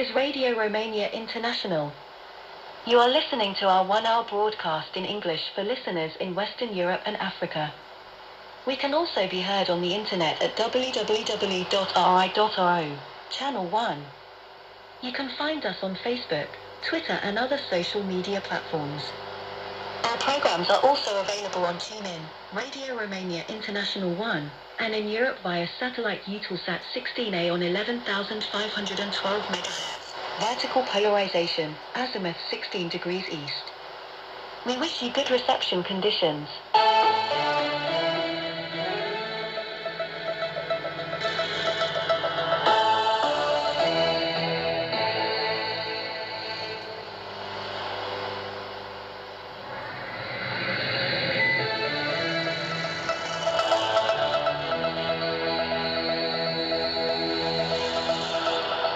is Radio Romania International. You are listening to our 1-hour broadcast in English for listeners in Western Europe and Africa. We can also be heard on the internet at www.ri.ro, Channel 1. You can find us on Facebook, Twitter and other social media platforms. Our programs are also available on TuneIn, Radio Romania International 1, and in Europe via satellite Eutelsat 16A on 11,512 MHz. Vertical polarization, azimuth 16 degrees east. We wish you good reception conditions.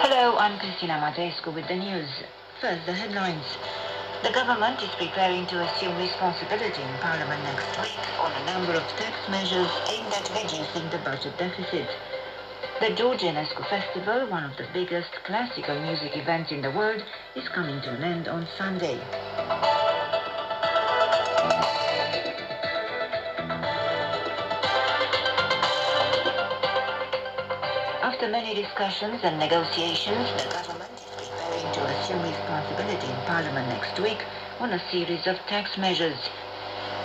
Hello, I'm Cristina Matescu with the news. First, the headlines. The government is preparing to assume responsibility in Parliament next week on a number of tax measures aimed at reducing the budget deficit. The Georgianescu Festival, one of the biggest classical music events in the world, is coming to an end on Sunday. After many discussions and negotiations, the government is preparing to assume responsibility in Parliament next week on a series of tax measures.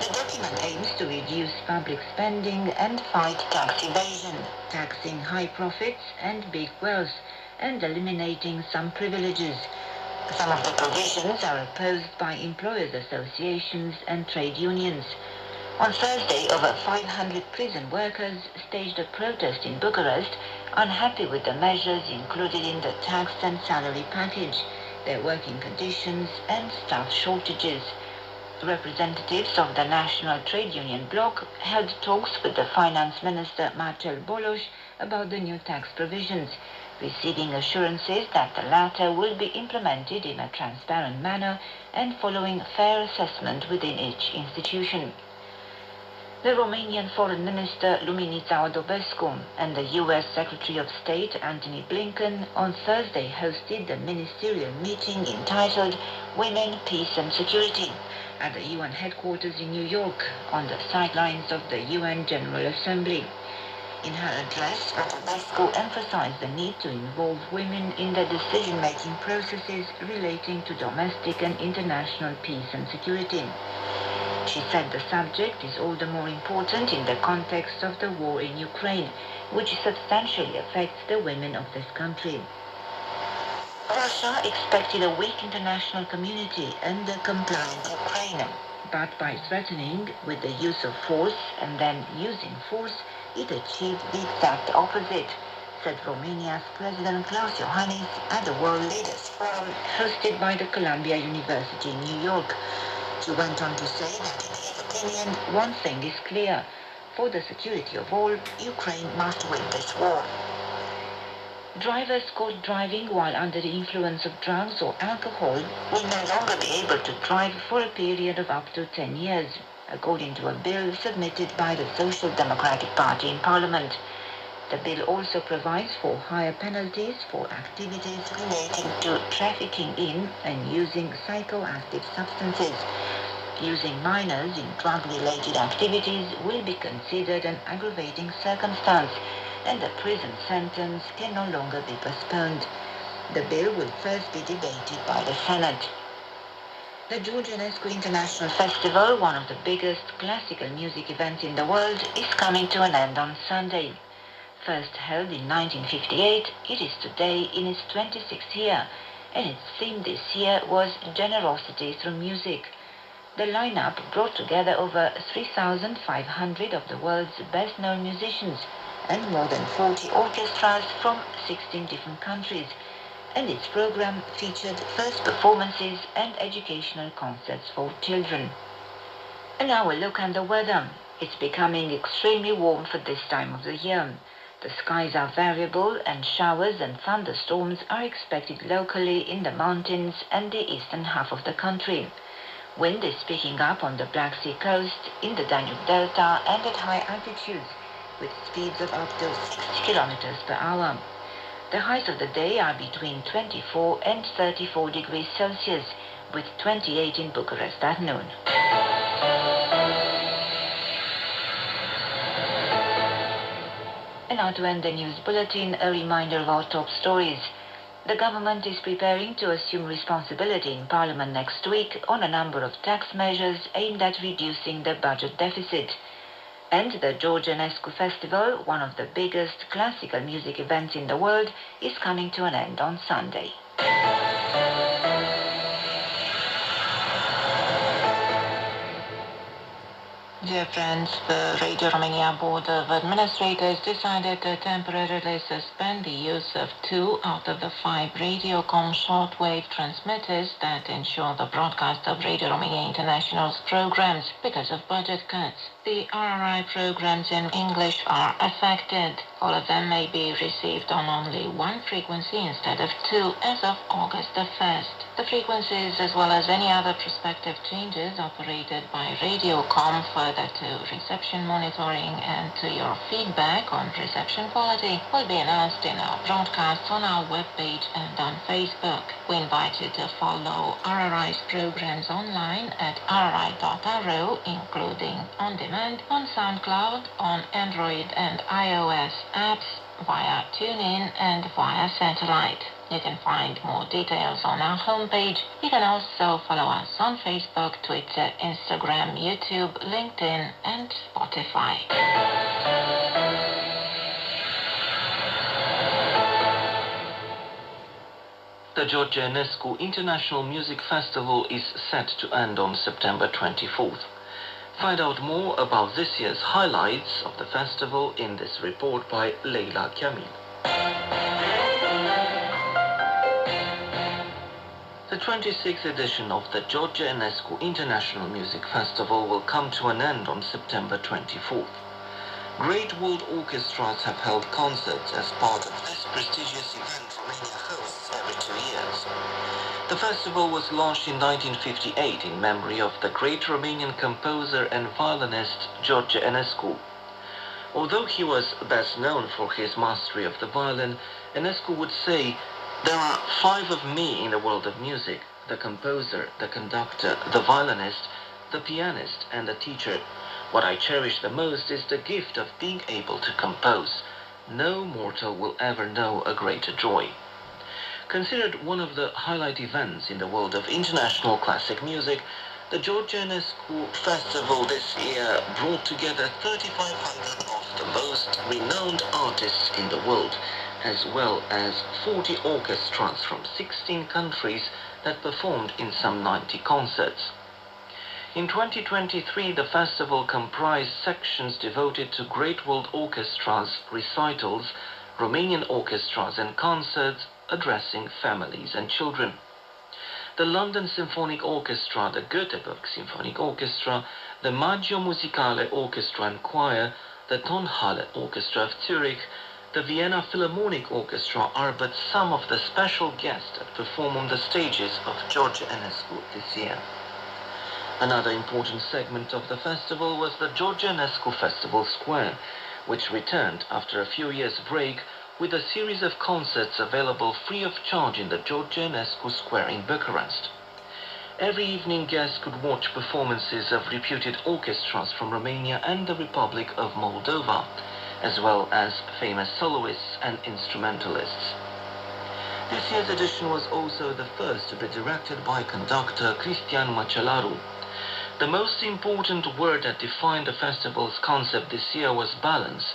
The document aims to reduce public spending and fight tax evasion, taxing high profits and big wealth, and eliminating some privileges. Some of the provisions are opposed by employers' associations and trade unions. On Thursday, over 500 prison workers staged a protest in Bucharest, unhappy with the measures included in the tax and salary package, their working conditions and staff shortages. Representatives of the National Trade Union bloc held talks with the Finance Minister Marcel Bolos about the new tax provisions, receiving assurances that the latter will be implemented in a transparent manner and following fair assessment within each institution. The Romanian Foreign Minister Luminița Odobescu and the U.S. Secretary of State Antony Blinken on Thursday hosted the ministerial meeting entitled Women, Peace and Security at the UN headquarters in New York on the sidelines of the UN General Assembly. In her address, Odobescu emphasized the need to involve women in the decision-making processes relating to domestic and international peace and security. She said the subject is all the more important in the context of the war in Ukraine, which substantially affects the women of this country. Russia expected a weak international community and a compliant Ukraine, but by threatening with the use of force and then using force, it achieved the exact opposite, said Romania's President Klaus Iohannis at the World Leaders Forum hosted by the Columbia University in New York. He went on to say that in his opinion, one thing is clear. For the security of all, Ukraine must win this war. Drivers caught driving while under the influence of drugs or alcohol will no longer be able to drive for a period of up to 10 years, according to a bill submitted by the Social Democratic Party in Parliament. The bill also provides for higher penalties for activities relating to trafficking in and using psychoactive substances. Using minors in drug-related activities will be considered an aggravating circumstance, and the prison sentence can no longer be postponed. The bill will first be debated by the Senate. The Georgianescu International Festival, one of the biggest classical music events in the world, is coming to an end on Sunday. First held in 1958, it is today in its 26th year, and its theme this year was Generosity Through Music. The lineup brought together over 3,500 of the world's best-known musicians and more than 40 orchestras from 16 different countries, and its program featured first performances and educational concerts for children. And now a look at the weather. It's becoming extremely warm for this time of the year. The skies are variable and showers and thunderstorms are expected locally in the mountains and the eastern half of the country. Wind is picking up on the Black Sea coast, in the Danube Delta and at high altitudes, with speeds of up to 60 kilometers per hour. The highs of the day are between 24 and 34 degrees Celsius, with 28 in Bucharest at noon. And now to end the news bulletin, a reminder of our top stories. The government is preparing to assume responsibility in Parliament next week on a number of tax measures aimed at reducing the budget deficit. And the George Enescu Festival, one of the biggest classical music events in the world, is coming to an end on Sunday. Dear friends, the Radio Romania Board of Administrators decided to temporarily suspend the use of 2 out of the 5 Radiocom shortwave transmitters that ensure the broadcast of Radio Romania International's programs because of budget cuts. The RRI programs in English are affected. All of them may be received on only 1 frequency instead of 2 as of August the 1st. The frequencies, as well as any other prospective changes operated by Radiocom further to reception monitoring and to your feedback on reception quality, will be announced in our broadcasts on our webpage and on Facebook. We invite you to follow RRI's programs online at rri.ro, including on demand, on SoundCloud, on Android and iOS apps, via TuneIn and via satellite. You can find more details on our homepage. You can also follow us on Facebook, Twitter, Instagram, YouTube, LinkedIn, and Spotify. The George Enescu International Music Festival is set to end on September 24th. Find out more about this year's highlights of the festival in this report by Leila Kamil. The 26th edition of the George Enescu International Music Festival will come to an end on September 24th. Great world orchestras have held concerts as part of this prestigious event Romania hosts every 2 years. The festival was launched in 1958 in memory of the great Romanian composer and violinist George Enescu. Although he was best known for his mastery of the violin, Enescu would say, "There are 5 of me in the world of music: the composer, the conductor, the violinist, the pianist, and the teacher. What I cherish the most is the gift of being able to compose. No mortal will ever know a greater joy." Considered one of the highlight events in the world of international classic music, the George Enescu Festival this year brought together 3,500 of the most renowned artists in the world, as well as 40 orchestras from 16 countries that performed in some 90 concerts. In 2023, the festival comprised sections devoted to Great World Orchestras, recitals, Romanian orchestras and concerts addressing families and children. The London Symphonic Orchestra, the Göteborg Symphonic Orchestra, the Maggio Musicale Orchestra and Choir, the Tonhalle Orchestra of Zurich, the Vienna Philharmonic Orchestra are but some of the special guests that perform on the stages of George Enescu this year. Another important segment of the festival was the George Enescu Festival Square, which returned after a few years' break with a series of concerts available free of charge in the George Enescu Square in Bucharest. Every evening, guests could watch performances of reputed orchestras from Romania and the Republic of Moldova, as well as famous soloists and instrumentalists. This year's edition was also the first to be directed by conductor Cristian Măcelaru. The most important word that defined the festival's concept this year was balance,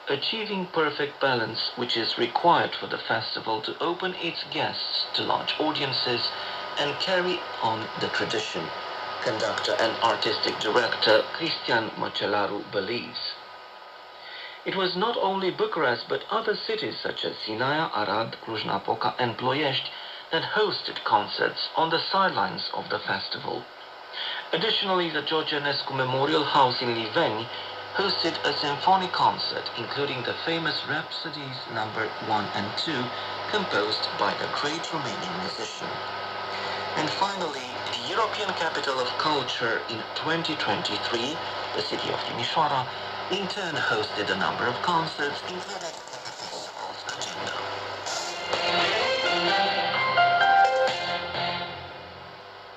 achieving perfect balance, which is required for the festival to open its guests to large audiences and carry on the tradition, conductor and artistic director Cristian Măcelaru believes. It was not only Bucharest but other cities such as Sinaia, Arad, Cluj-Napoca and Ploiești that hosted concerts on the sidelines of the festival. Additionally, the George Enescu Memorial House in Liveni hosted a symphonic concert including the famous Rhapsodies No. 1 and 2 composed by the great Romanian musician. And finally, the European Capital of Culture in 2023, the city of Timișoara, in turn hosted a number of concerts included in the festival's agenda.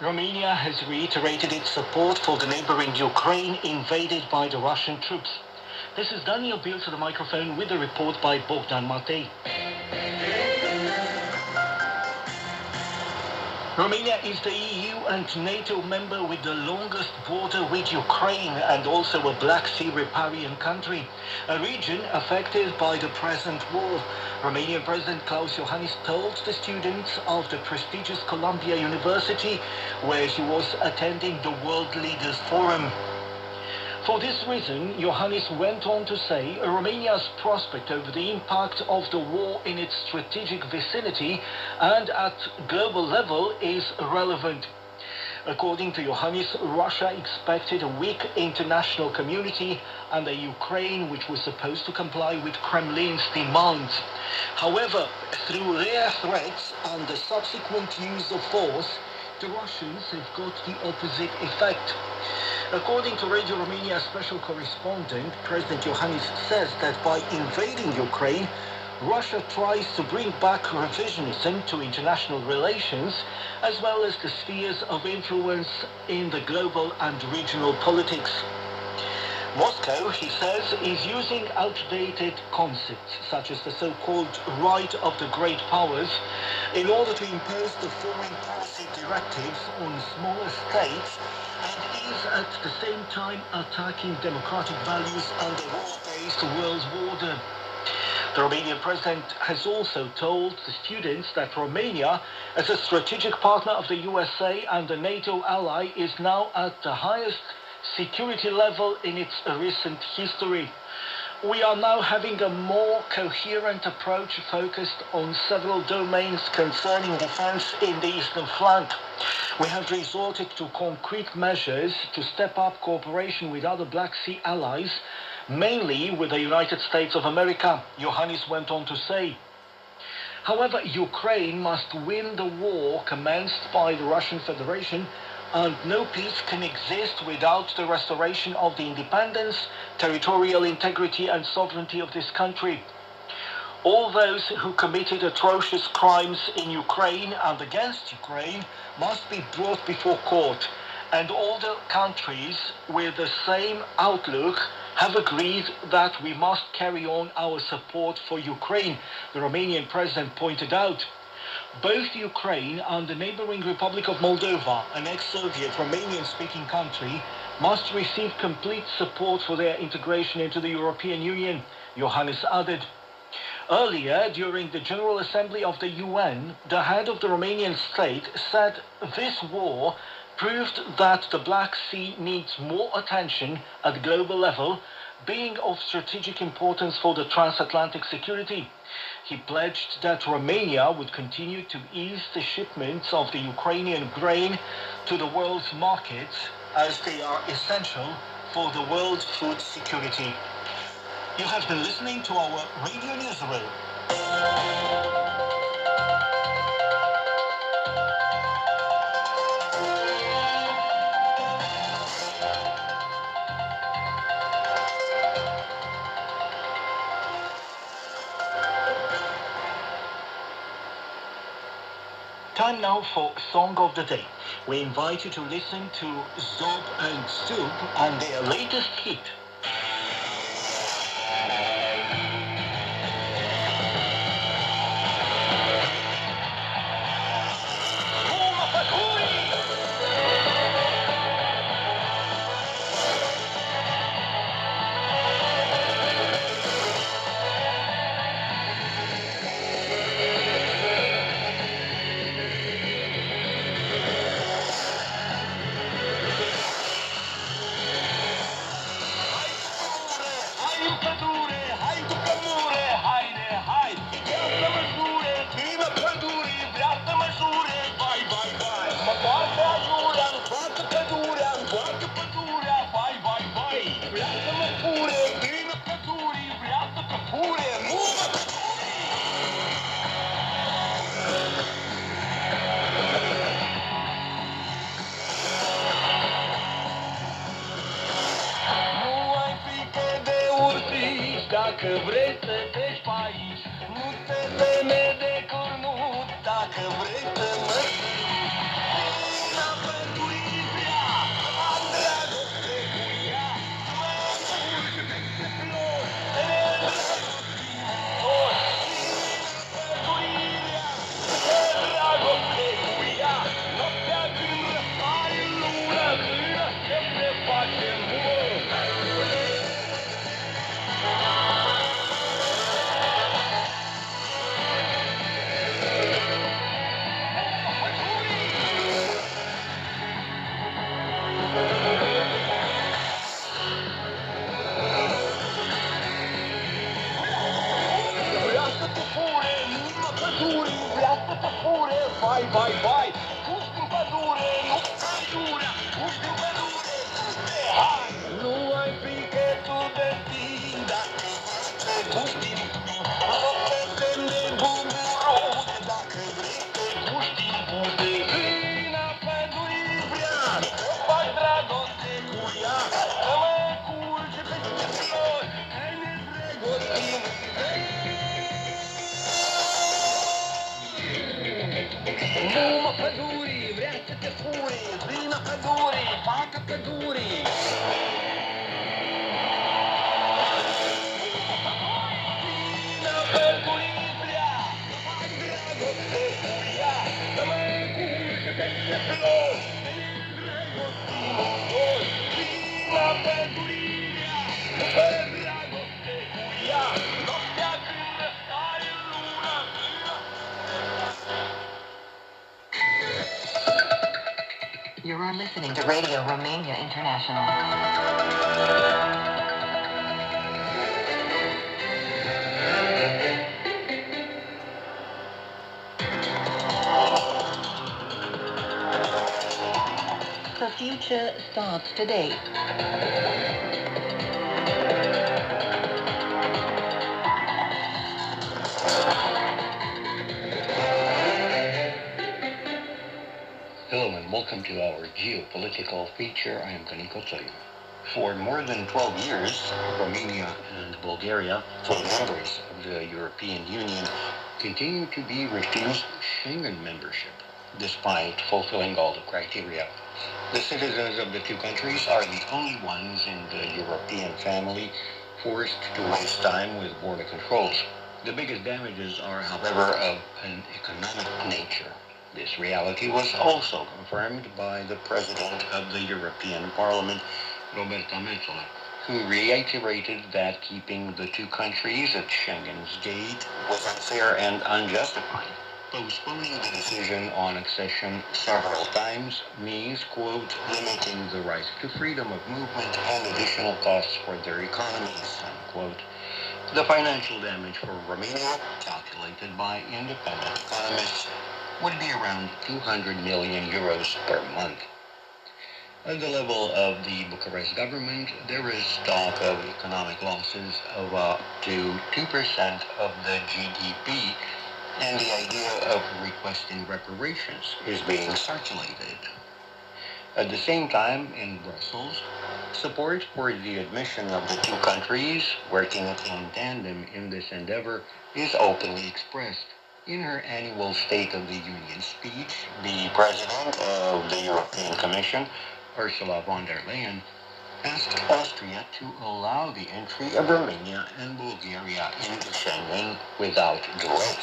Romania has reiterated its support for the neighboring Ukraine invaded by the Russian troops. This is Daniel Bill to the microphone with a report by Bogdan Matei. Romania is the EU and NATO member with the longest border with Ukraine and also a Black Sea riparian country, a region affected by the present war. Romanian President Klaus Iohannis told the students of the prestigious Columbia University, where he was attending the World Leaders Forum. For this reason, Iohannis went on to say Romania's prospect over the impact of the war in its strategic vicinity and at global level is relevant. According to Iohannis, Russia expected a weak international community and a Ukraine which was supposed to comply with Kremlin's demands. However, through their threats and the subsequent use of force, the Russians have got the opposite effect. According to Radio Romania special correspondent, President Iohannis says that by invading Ukraine, Russia tries to bring back revisionism to international relations, as well as the spheres of influence in the global and regional politics. Moscow, he says, is using outdated concepts, such as the so-called right of the great powers, in order to impose the foreign policy directives on smaller states, and is at the same time attacking democratic values and the rule-based world order. The Romanian president has also told the students that Romania, as a strategic partner of the USA and a NATO ally, is now at the highest security level in its recent history. We are now having a more coherent approach focused on several domains concerning defense in the eastern flank. We have resorted to concrete measures to step up cooperation with other Black Sea allies, mainly with the United States of America, Iohannis went on to say. However, Ukraine must win the war commenced by the Russian Federation, and no peace can exist without the restoration of the independence, territorial integrity and sovereignty of this country. All those who committed atrocious crimes in Ukraine and against Ukraine must be brought before court, and all the countries with the same outlook have agreed that we must carry on our support for Ukraine, the Romanian president pointed out. Both Ukraine and the neighboring Republic of Moldova, an ex-Soviet Romanian-speaking country, must receive complete support for their integration into the European Union, Iohannis added. Earlier, during the General Assembly of the UN, the head of the Romanian state said this war proved that the Black Sea needs more attention at global level, being of strategic importance for the transatlantic security. He pledged that Romania would continue to ease the shipments of the Ukrainian grain to the world's markets, as they are essential for the world's food security. You have been listening to our radio newsroom. Time now for Song of the Day. We invite you to listen to Zob and Zub and their latest hit. Dacă vrei să treci pe aici, nu te teme de cornut. Dacă vrei să mă You are listening to Radio Romania International. The future starts today. Hello and welcome to our geopolitical feature. I am Kanikotoy. For more than 12 years, Romania and Bulgaria, full members of the European Union, continue to be refused Schengen membership, despite fulfilling all the criteria. The citizens of the two countries are the only ones in the European family forced to waste time with border controls. The biggest damages are, however, of an economic nature. This reality was also confirmed by the President of the European Parliament, Roberta Metsola, who reiterated that keeping the two countries at Schengen's gate was unfair and unjustified. Postponing the decision on accession several times means, quote, limiting the right to freedom of movement and additional costs for their economies, unquote. The financial damage for Romania, calculated by independent economists, would be around 200 million euros per month. At the level of the Bucharest government, there is talk of economic losses of up to 2% of the GDP, and the idea of requesting reparations is being circulated. At the same time, in Brussels, support for the admission of the two countries working in tandem in this endeavor is openly expressed. In her annual State of the Union speech, the President of the European Commission, Ursula von der Leyen, asked Austria to allow the entry of Romania and Bulgaria into Schengen without delay.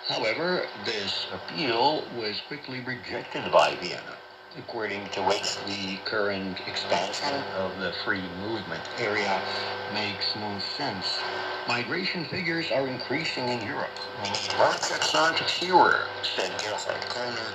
However, this appeal was quickly rejected by Vienna, according to which the current expansion of the free movement area makes no sense. Migration figures are increasing in Europe. We need markets, not fewer, said Gerhard Körner,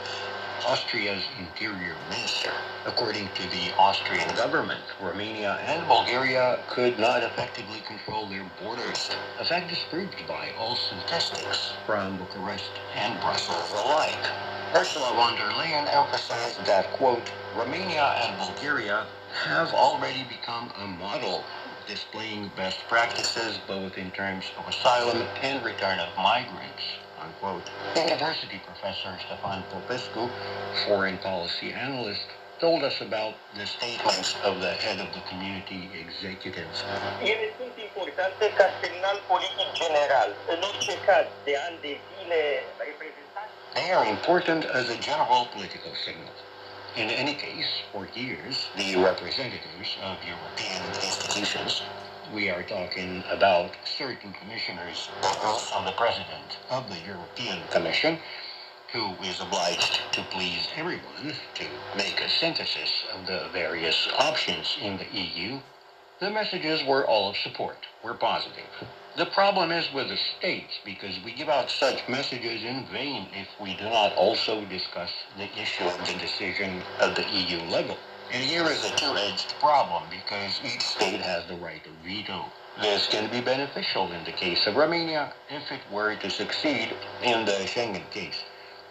Austria's interior minister. According to the Austrian government, Romania and Bulgaria could not effectively control their borders, a fact disproved by all statistics from Bucharest and Brussels alike. Ursula von der Leyen emphasized that, quote, Romania and Bulgaria have already become a model, displaying best practices both in terms of asylum and return of migrants, unquote. University professor Stefan Popescu, foreign policy analyst, told us about the statements of the head of the community executive. Ele sunt importante ca semnal politic general. În orice caz, de ani de zile reprezentanți. They are important as a general political signal. In any case, for years, the representatives of European institutions, we are talking about certain commissioners, of the President of the European Commission, who is obliged to please everyone to make a synthesis of the various options in the EU, the messages were all of support, were positive. The problem is with the states, because we give out such messages in vain if we do not also discuss the issue of the decision at the EU level. And here is a two-edged problem, because each state has the right of veto. This can be beneficial in the case of Romania if it were to succeed in the Schengen case,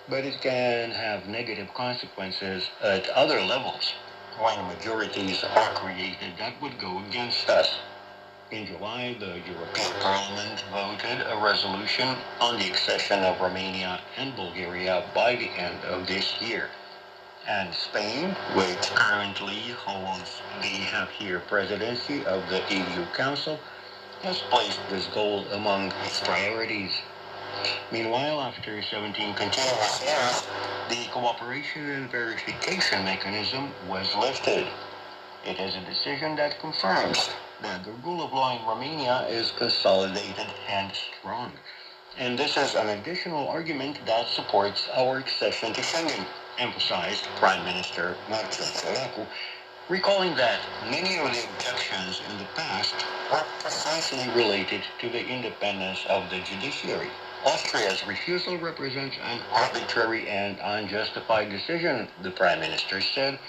but it can have negative consequences at other levels when majorities are created that would go against us. In July, the European Parliament voted a resolution on the accession of Romania and Bulgaria by the end of this year. And Spain, which currently holds the half-year presidency of the EU Council, has placed this goal among its priorities. Meanwhile, after 17 continuous years, the cooperation and verification mechanism was lifted. It is a decision that confirms that the rule of law in Romania is consolidated and strong. And this is an additional argument that supports our accession to Schengen, emphasized Prime Minister Marcel Ciolacu, recalling that many of the objections in the past were precisely related to the independence of the judiciary. Austria's refusal represents an arbitrary and unjustified decision, the Prime Minister said,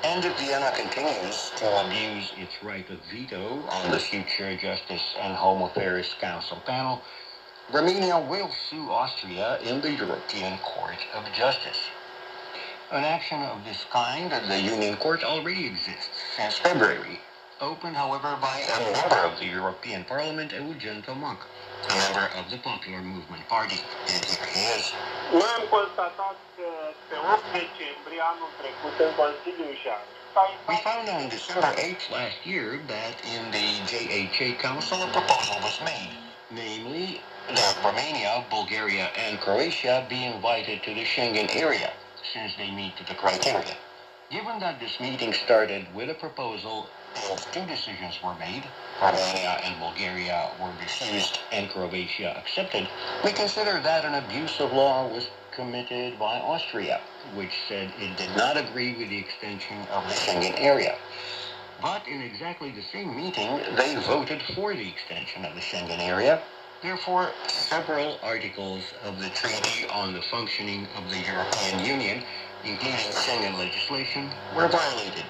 and if Vienna continues to abuse its right of veto on the future Justice and Home Affairs Council panel, Romania will sue Austria in the European Court of Justice. An action of this kind at the Union Court already exists since February, opened, however, by a member of the European Parliament, Eugen Tomac, a member of the Popular Movement Party. And here he is. Noi am constatat că pe 8 decembrie anul trecut în Consiliul Justiție. We found on December 8th last year that in the JHA Council a proposal was made, namely that Romania, Bulgaria, and Croatia be invited to the Schengen area, since they meet the criteria. Given that this meeting started with a proposal and 2 decisions were made, Romania and Bulgaria were refused and Croatia accepted, we consider that an abuse of law was committed by Austria, which said it did not agree with the extension of the Schengen area. But in exactly the same meeting, they voted for the extension of the Schengen area. Therefore, several articles of the Treaty on the Functioning of the European Union, including Schengen legislation, were violated.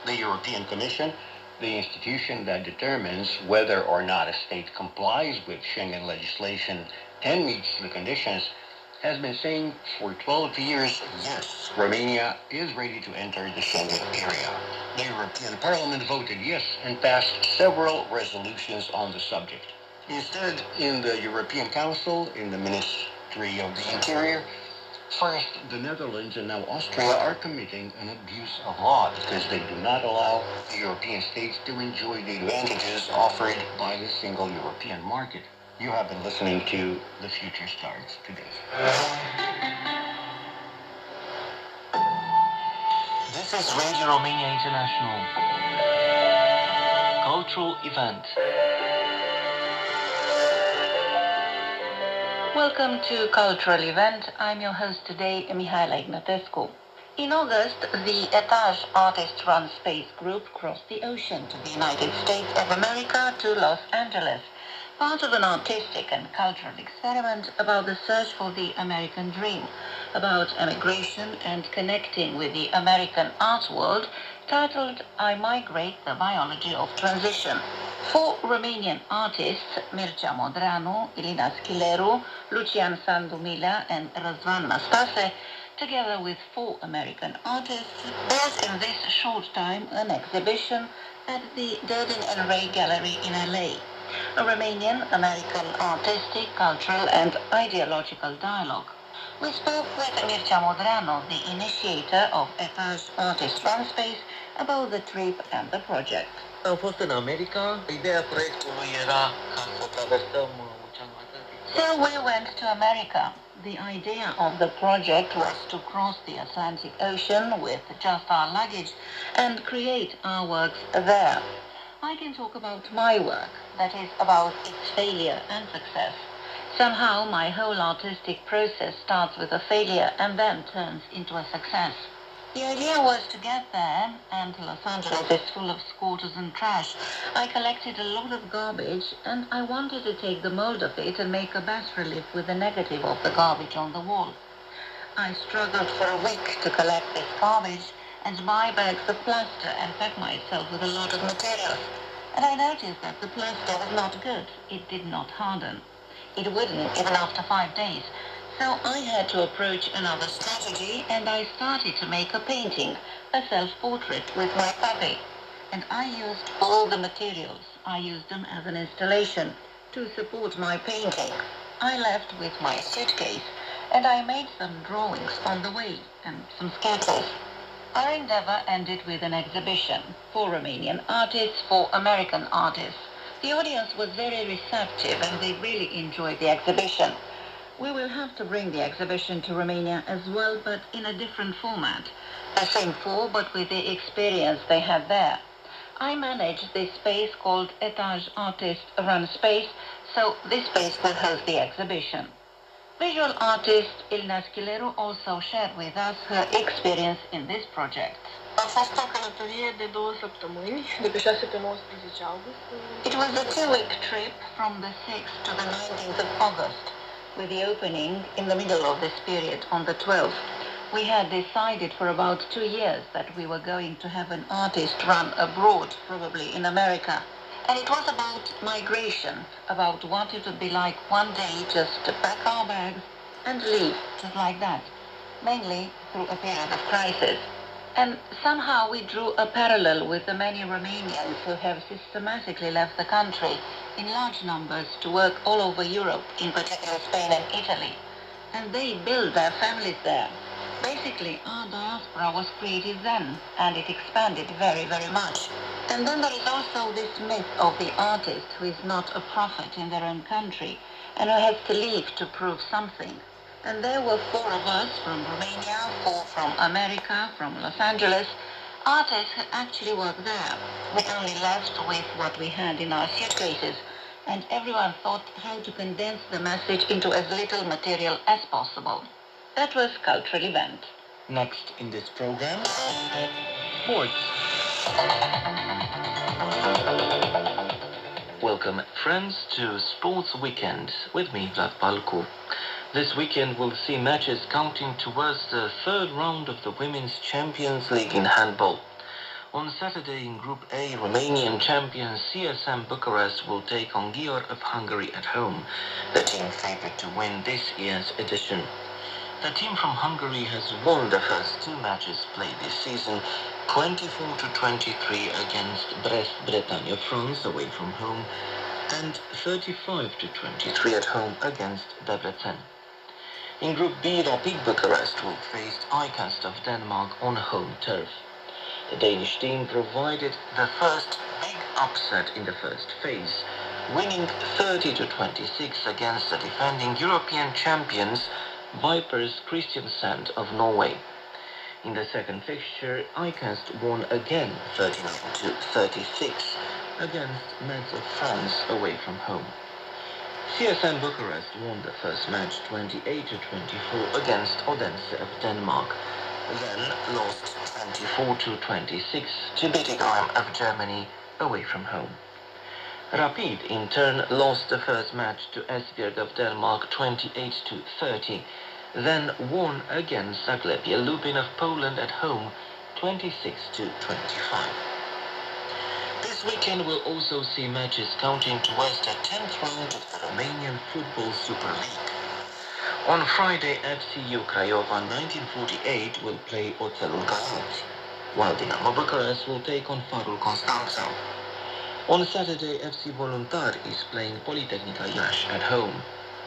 The European Commission, the institution that determines whether or not a state complies with Schengen legislation and meets the conditions, has been saying for 12 years, yes, Romania is ready to enter the Schengen area. The European Parliament voted yes and passed several resolutions on the subject. Instead, in the European Council, in the Ministry of the Interior, first the Netherlands and now Austria are committing an abuse of law because they do not allow the European states to enjoy the advantages offered by the single European market. You have been listening to The Future Starts Today. This is Radio Romania International. Cultural event. Welcome to Cultural Event. I'm your host today, Mihaela Ignatescu. In August, the Etage artist-run space group crossed the ocean to the United States of America to Los Angeles, part of an artistic and cultural experiment about the search for the American dream, about emigration and connecting with the American art world, titled I Migrate, the Biology of Transition. 4 Romanian artists, Mircea Modreanu, Ilina Schileru, Lucian Sandumila and Răzvan Nastase, together with 4 American artists, built in this short time an exhibition at the Durden and Ray Gallery in LA. A Romanian-American artistic, cultural and ideological dialogue. We spoke with Mircea Modreanu, the initiator of Etage Artist Run Space, about the trip and the project. Am fost în America. Ideea proiectului era ca să traversăm Oceanul Atlantic. So we went to America. The idea of the project was to cross the Atlantic Ocean with just our luggage and create our works there. I can talk about my work, that is, about its failure and success. Somehow my whole artistic process starts with a failure and then turns into a success. The idea was to get there, and Los Angeles is full of squatters and trash. I collected a lot of garbage, and I wanted to take the mold of it and make a bas-relief with the negative of the garbage on the wall. I struggled for a week to collect this garbage and buy bags of plaster and pack myself with a lot of materials. And I noticed that the plaster was not good. It did not harden. It wouldn't even after 5 days. So I had to approach another strategy, and I started to make a painting, a self-portrait with my puppy. And I used all the materials. I used them as an installation to support my painting. I left with my suitcase, and I made some drawings on the way and some sketches. Our endeavor ended with an exhibition, 4 Romanian artists, 4 American artists. The audience was very receptive and they really enjoyed the exhibition. We will have to bring the exhibition to Romania as well, but in a different format. The same 4, but with the experience they had there. I manage this space called Etage Artist Run Space, so this space will host the exhibition. Visual artist Ilina Schileru also shared with us her experience in this project. A fost o călătorie de 2 săptămâni, de pe 6 pe 19 august. It was a 2-week trip from the 6th to the 19th of August, with the opening in the middle of this period on the 12th. We had decided for about 2 years that we were going to have an artist run abroad, probably in America. And it was about migration, about what it would be like one day just to pack our bags and leave, just like that, mainly through a period of crisis. And somehow we drew a parallel with the many Romanians who have systematically left the country in large numbers to work all over Europe, in particular Spain and Italy. And they build their families there. Basically, our diaspora was created then, and it expanded very, very much. And then there is also this myth of the artist who is not a prophet in their own country, and who has to leave to prove something. And there were 4 of us from Romania, 4 from America, from Los Angeles, artists who actually worked there. We only left with what we had in our suitcases, and everyone thought how to condense the message into as little material as possible. That was cultural event. Next in this program, sports. Welcome, friends, to Sports Weekend with me, Vlad Palcu. This weekend will see matches counting towards the 3rd round of the Women's Champions League in handball. On Saturday in Group A, Romanian champion CSM Bucharest will take on Győr of Hungary at home, the team favourite to win this year's edition. The team from Hungary has won the first 2 matches played this season, 24-23 against Brest-Bretagne France away from home, and 35-23 at home against Debrecen. In Group B, Rapid Bucharest will face ICAST of Denmark on home turf. The Danish team provided the first big upset in the first phase, winning 30-26 against the defending European champions Vipers Kristiansand of Norway. In the second fixture, ICAST won again 39-36 against Metz of France away from home. CSM Bucharest won the first match 28-24 against Odense of Denmark, then lost 24-26 to Bietigheim of Germany away from home. Rapid in turn lost the first match to Esbjerg of Denmark 28-30, then won against Zagłębie Lubin of Poland at home 26-25. This weekend will also see matches counting towards the 10th round of the Romanian Football Super League. On Friday, FCU Craiova 1948 will play Oțelul Galați, while Dinamo Bucharest will take on Farul Constanța. On Saturday, FC Voluntar is playing Politehnica Iași at home.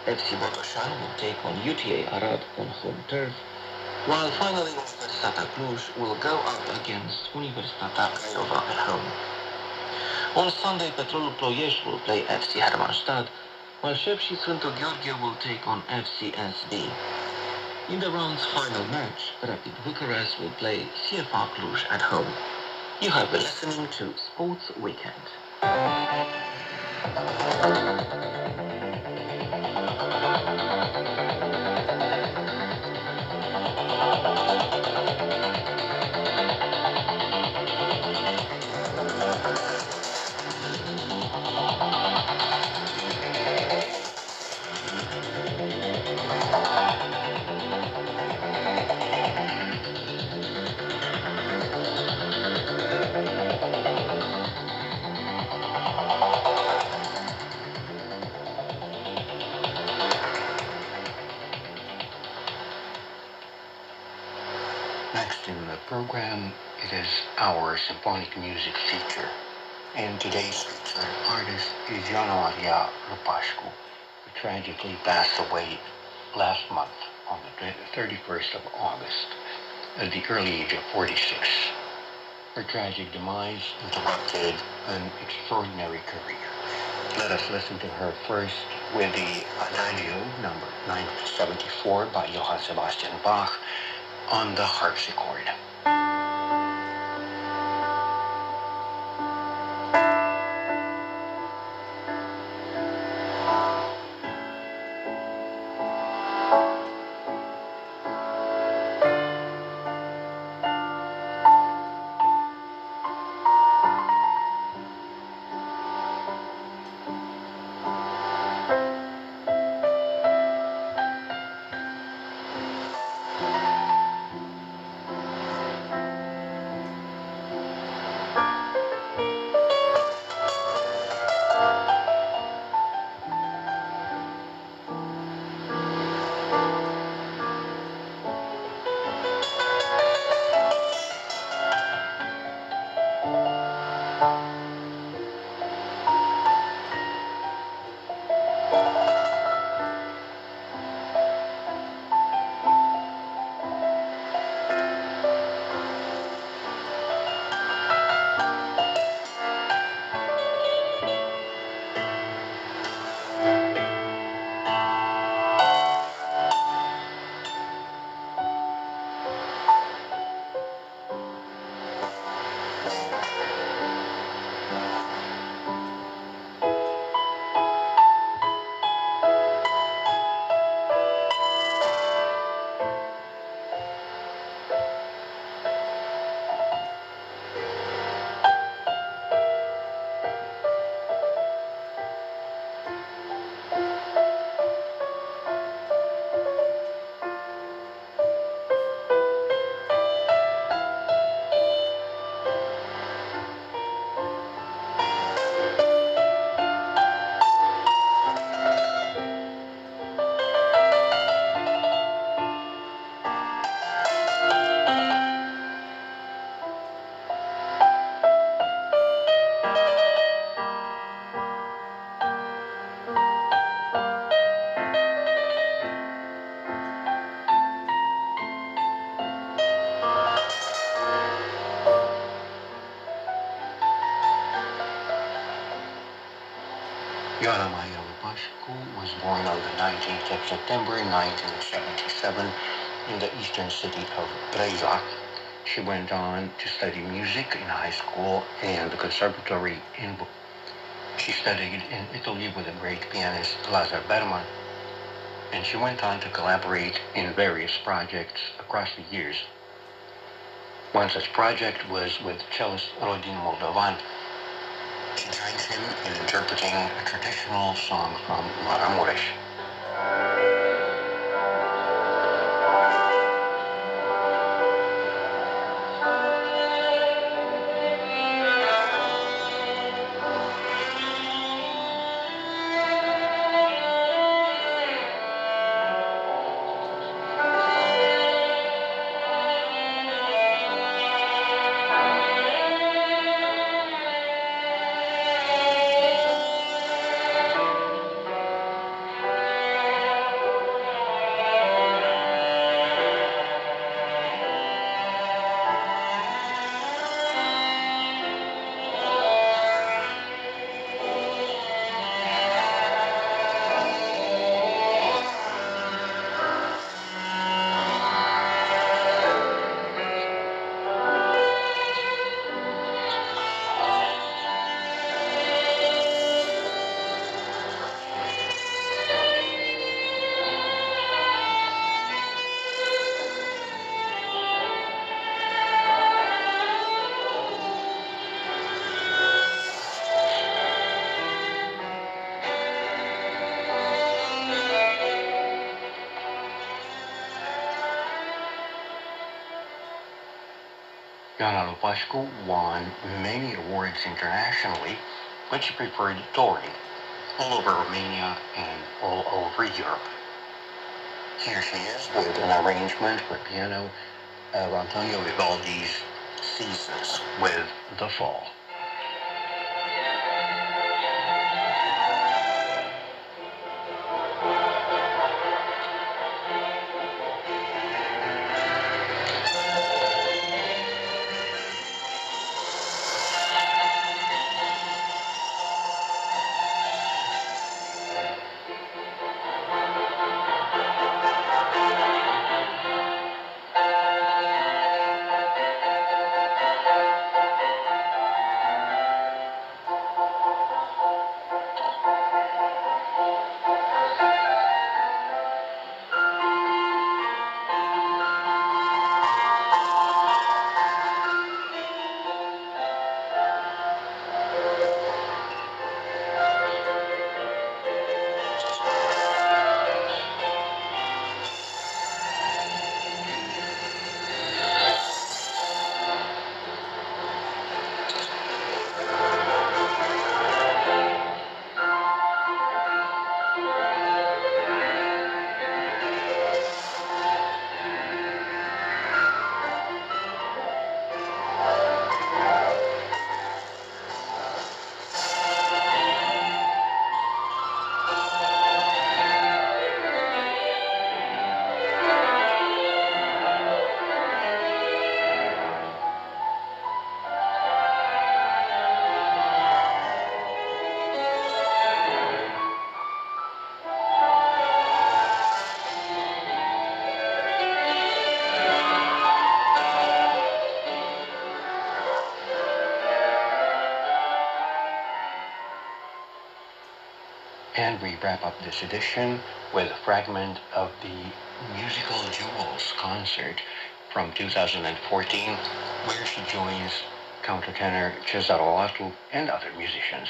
FC Botoșani will take on UTA Arad on home turf, while finally Universitatea Cluj will go up against Universitatea Craiova at home. On Sunday, Petrolul Ploiești will play FC Hermannstad, while Șepși Sfântu Gheorghe will take on FCSB. In the round's final match, Rapid Bucharest will play CFR Cluj at home. You have been listening to Sports Weekend. Next in the program, it is our symphonic music feature. And today's featured artist is Ioana Rupașcu, who tragically passed away last month on the 31st of August at the early age of 46. Her tragic demise interrupted an extraordinary career. Let us listen to her first with the Adagio number 974 by Johann Sebastian Bach on the harpsichord. Iana Maria Lupashku was born on the 19th of September 1977 in the eastern city of Breza. She went on to study music in high school and the conservatory in Bucharest. She studied in Italy with the great pianist Lazar Berman, and she went on to collaborate in various projects across the years. One such project was with cellist Rodin Moldovan. She joins him in interpreting a traditional song from Maramuresh. Iana Lupashku won many awards internationally, but she preferred touring all over Romania and all over Europe. Here she is with an arrangement for piano of Antonio Vivaldi's Seasons with The Fall. And we wrap up this edition with a fragment of the Musical Jewels concert from 2014, where she joins countertenor Cesaro Latu and other musicians.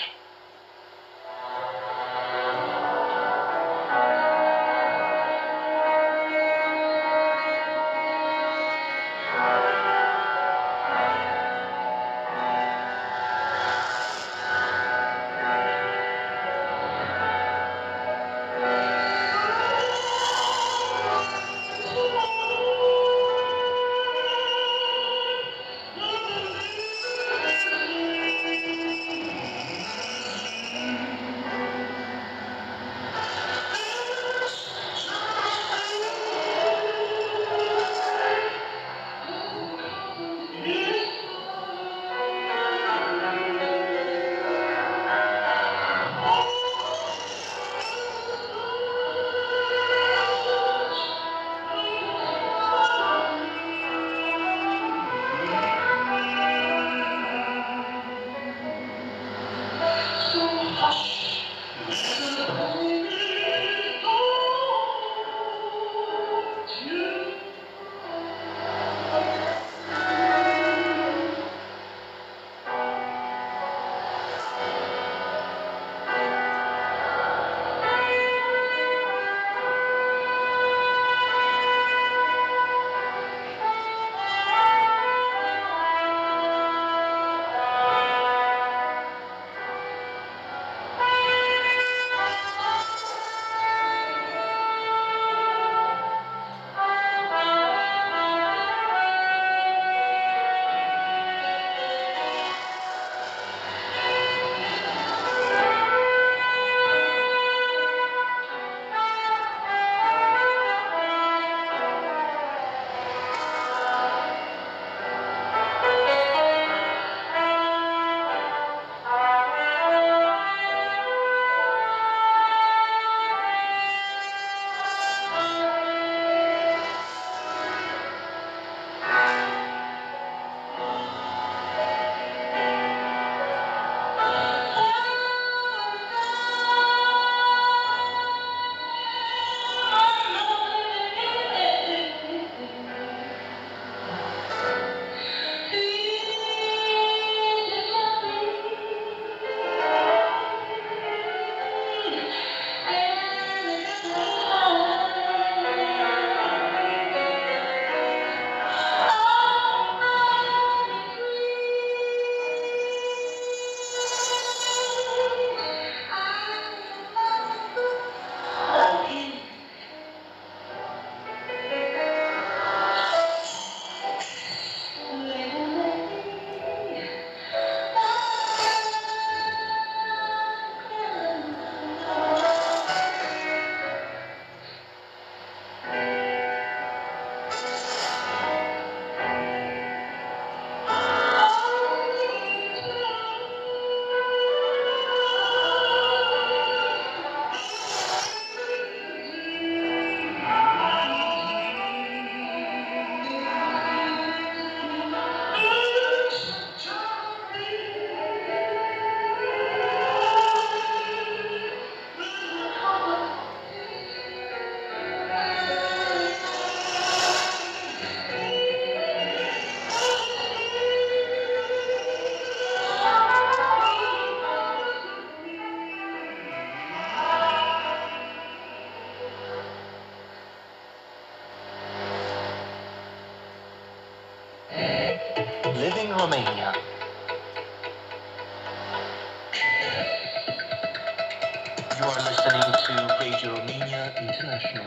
You are listening to Radio Romania International.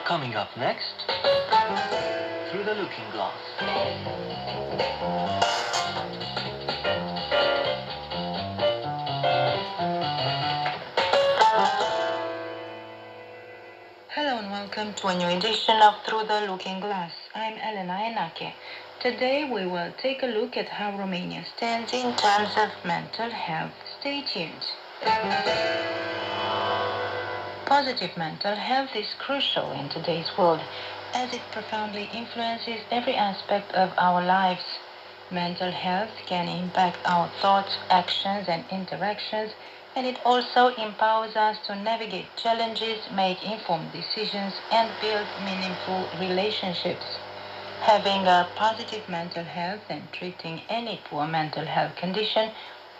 Coming up next, Through the Looking Glass. Hello and welcome to a new edition of Through the Looking Glass. I'm Elena Enake. Today we will take a look at how Romania stands in terms of mental health. Stay tuned. Positive mental health is crucial in today's world as it profoundly influences every aspect of our lives. Mental health can impact our thoughts, actions and interactions, and it also empowers us to navigate challenges, make informed decisions and build meaningful relationships. Having a positive mental health and treating any poor mental health condition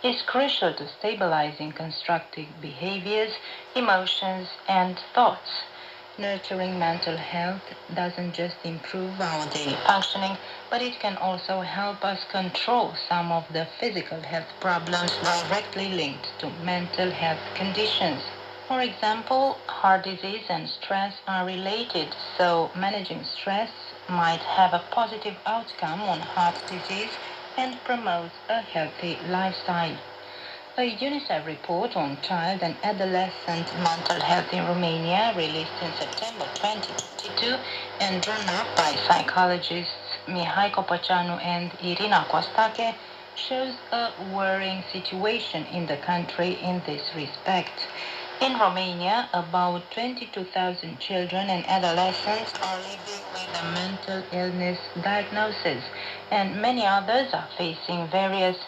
is crucial to stabilizing constructive behaviors, emotions, and thoughts. Nurturing mental health doesn't just improve our daily functioning, but it can also help us control some of the physical health problems directly linked to mental health conditions. For example, heart disease and stress are related, so managing stress might have a positive outcome on heart disease and promote a healthy lifestyle. A UNICEF report on child and adolescent mental health in Romania, released in September 2022 and drawn up by psychologists Mihai Copăceanu and Irina Costache, shows a worrying situation in the country in this respect. In Romania, about 22,000 children and adolescents are living with a mental illness diagnosis, and many others are facing various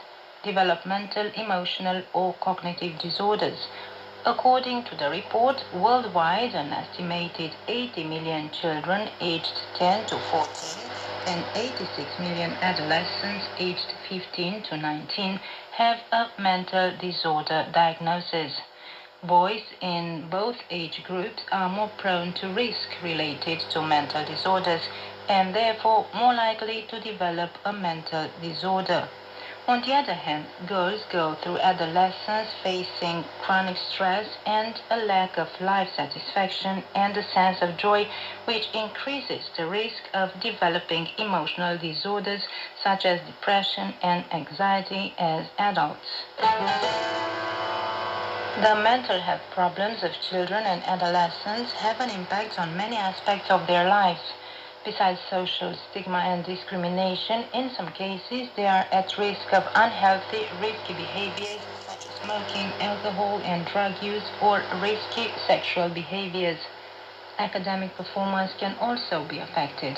developmental, emotional, or cognitive disorders. According to the report, worldwide, an estimated 80 million children aged 10 to 14 and 86 million adolescents aged 15 to 19 have a mental disorder diagnosis. Boys in both age groups are more prone to risk related to mental disorders and therefore more likely to develop a mental disorder. On the other hand, girls go through adolescence facing chronic stress and a lack of life satisfaction and a sense of joy, which increases the risk of developing emotional disorders such as depression and anxiety as adults. The mental health problems of children and adolescents have an impact on many aspects of their lives. Besides social stigma and discrimination, in some cases they are at risk of unhealthy, risky behaviors such as smoking, alcohol and drug use, or risky sexual behaviors. Academic performance can also be affected.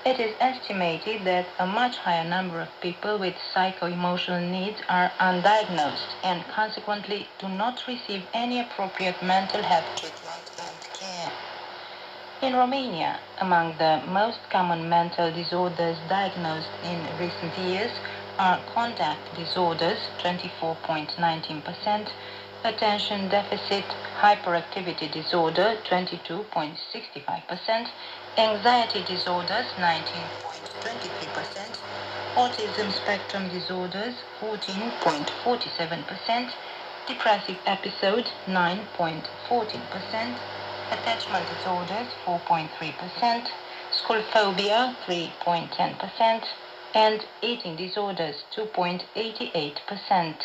It is estimated that a much higher number of people with psycho-emotional needs are undiagnosed and consequently do not receive any appropriate mental health treatment and care. In Romania, among the most common mental disorders diagnosed in recent years are conduct disorders, 24.19%, attention deficit hyperactivity disorder, 22.65%, anxiety disorders, 19.23%, autism spectrum disorders, 14.47%, depressive episode, 9.14%, attachment disorders, 4.3%, school phobia, 3.10%, and eating disorders, 2.88%.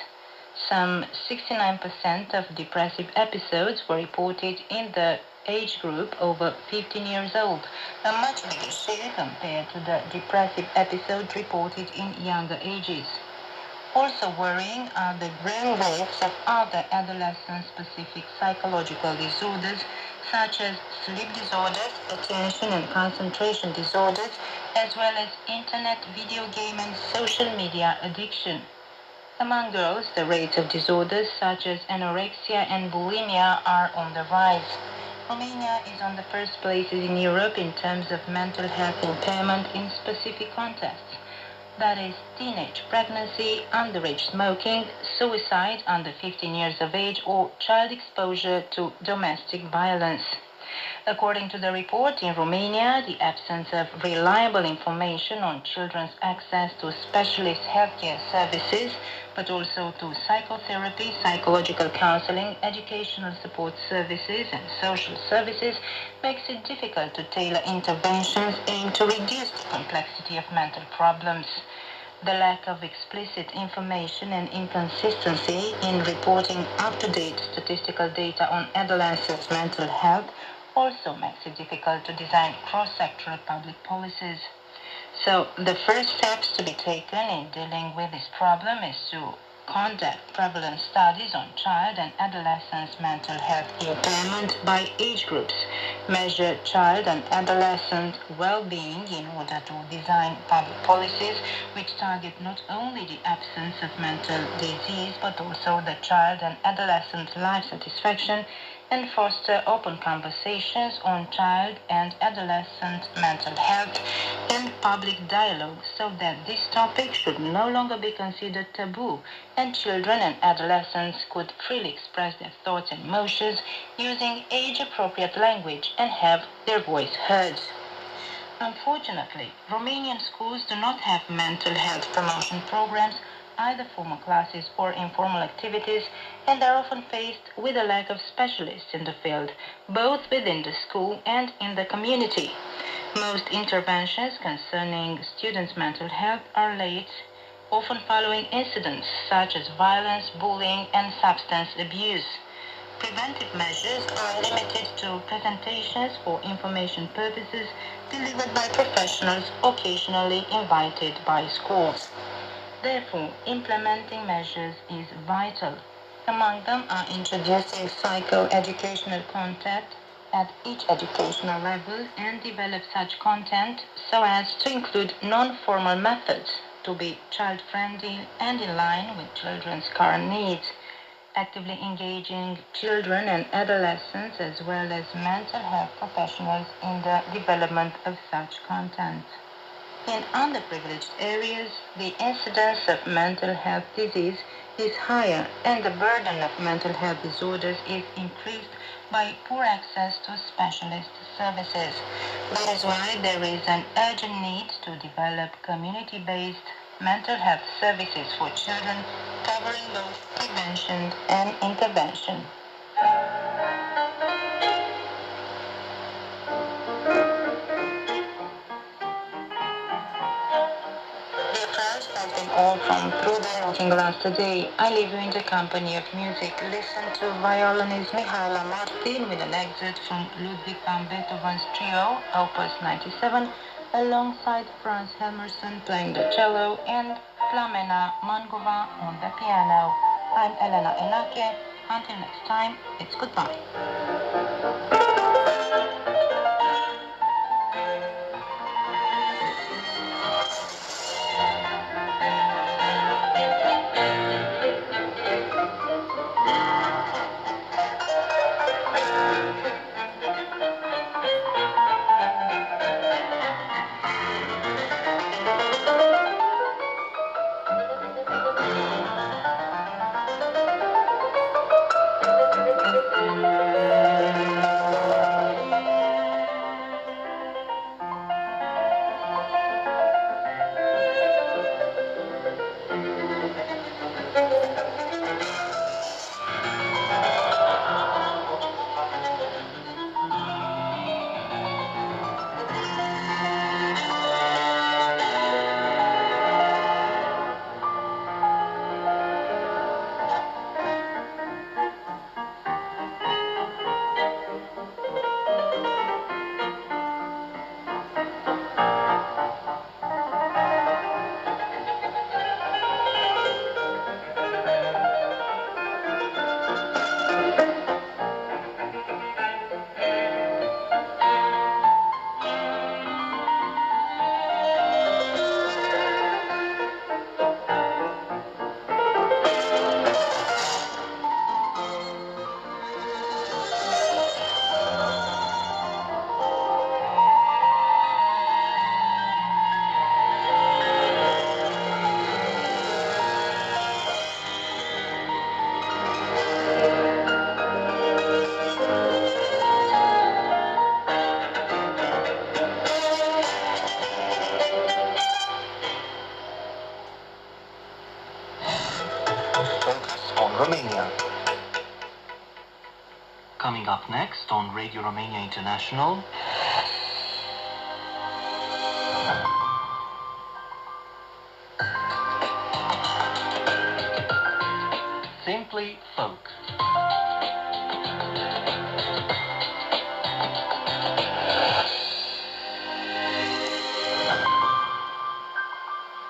Some 69% of depressive episodes were reported in the age group over 15 years old, a much bigger share compared to the depressive episodes reported in younger ages. Also worrying are the growing rates of other adolescent-specific psychological disorders such as sleep disorders, attention and concentration disorders, as well as internet, video game and social media addiction. Among girls, the rates of disorders such as anorexia and bulimia are on the rise. Romania is on the first places in Europe in terms of mental health impairment in specific contexts. That is, teenage pregnancy, underage smoking, suicide under 15 years of age, or child exposure to domestic violence. According to the report, in Romania, the absence of reliable information on children's access to specialist healthcare services, but also to psychotherapy, psychological counseling, educational support services, and social services, makes it difficult to tailor interventions aimed to reduce the complexity of mental problems. The lack of explicit information and inconsistency in reporting up-to-date statistical data on adolescents' mental health also makes it difficult to design cross-sectoral public policies. So the first steps to be taken in dealing with this problem is to conduct prevalence studies on child and adolescents' mental health impairment by age groups, measure child and adolescent well-being in order to design public policies which target not only the absence of mental disease but also the child and adolescent life satisfaction, and foster open conversations on child and adolescent mental health and public dialogue so that this topic should no longer be considered taboo and children and adolescents could freely express their thoughts and emotions using age-appropriate language and have their voice heard. Unfortunately, Romanian schools do not have mental health promotion programs, either formal classes or informal activities, and are often faced with a lack of specialists in the field, both within the school and in the community. Most interventions concerning students' mental health are late, often following incidents such as violence, bullying, and substance abuse. Preventive measures are limited to presentations for information purposes delivered by professionals occasionally invited by schools. Therefore, implementing measures is vital. Among them are introducing psycho-educational content at each educational level and develop such content so as to include non-formal methods to be child-friendly and in line with children's current needs, actively engaging children and adolescents as well as mental health professionals in the development of such content. In underprivileged areas, the incidence of mental health disease is higher and the burden of mental health disorders is increased by poor access to specialist services. That is why there is an urgent need to develop community-based mental health services for children covering both prevention and intervention. Dear friends, that's been all from Through the Looking Glass today. I leave you in the company of music. Listen to violinist Mihaela Martin with an excerpt from Ludwig van Beethoven's Trio, Opus 97, alongside Franz Helmerson playing the cello and Flamena Mangova on the piano. I'm Elena Enake. Until next time, it's goodbye. Focus on Romania. Coming up next on Radio Romania International, Simply Folk.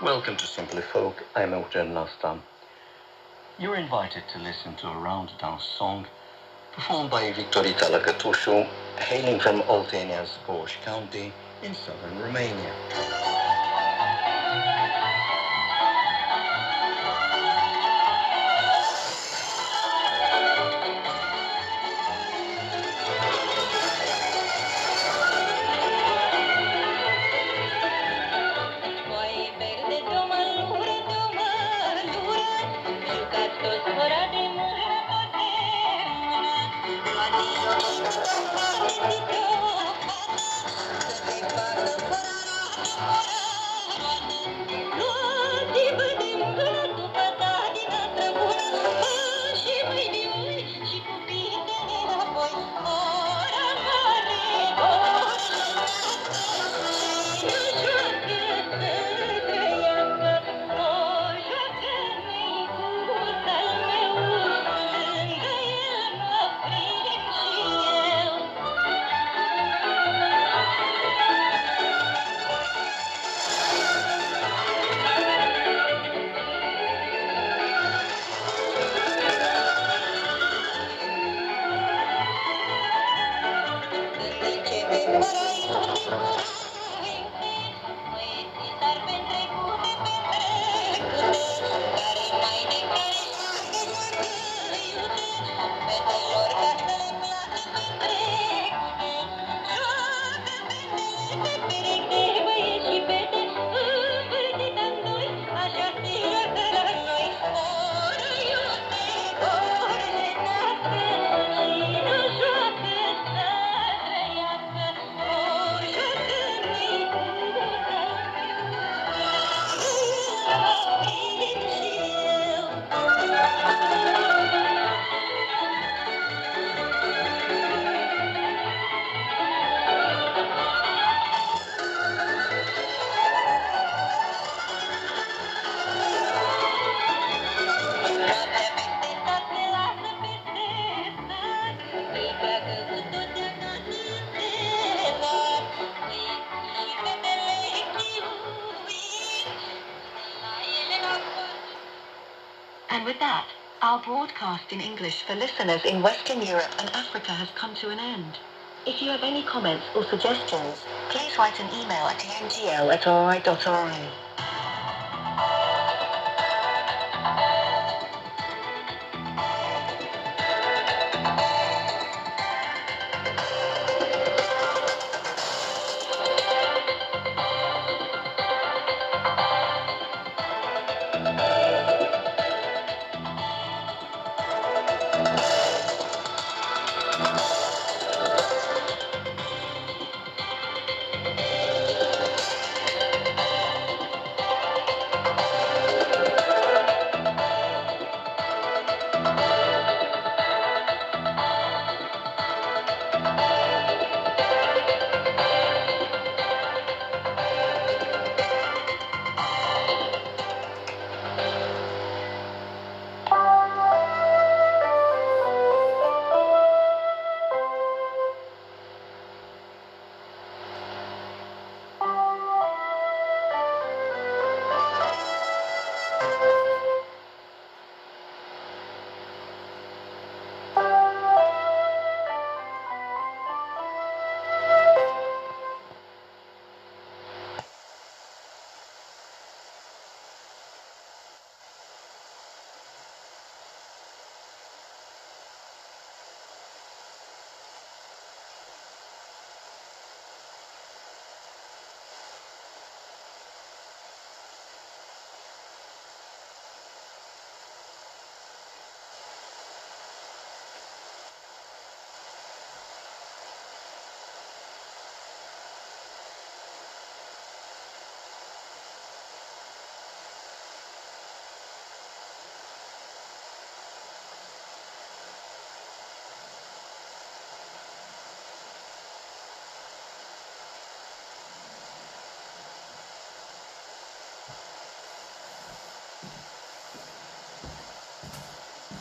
Welcome to Simply Folk. I'm Eugen Lastam. You're invited to listen to a round dance song performed by Victorita Lăcătușu, hailing from Oltenia's Bosch County in southern Romania. And with that, our broadcast in English for listeners in Western Europe and Africa has come to an end. If you have any comments or suggestions, please write an email at ngl@ri.ri.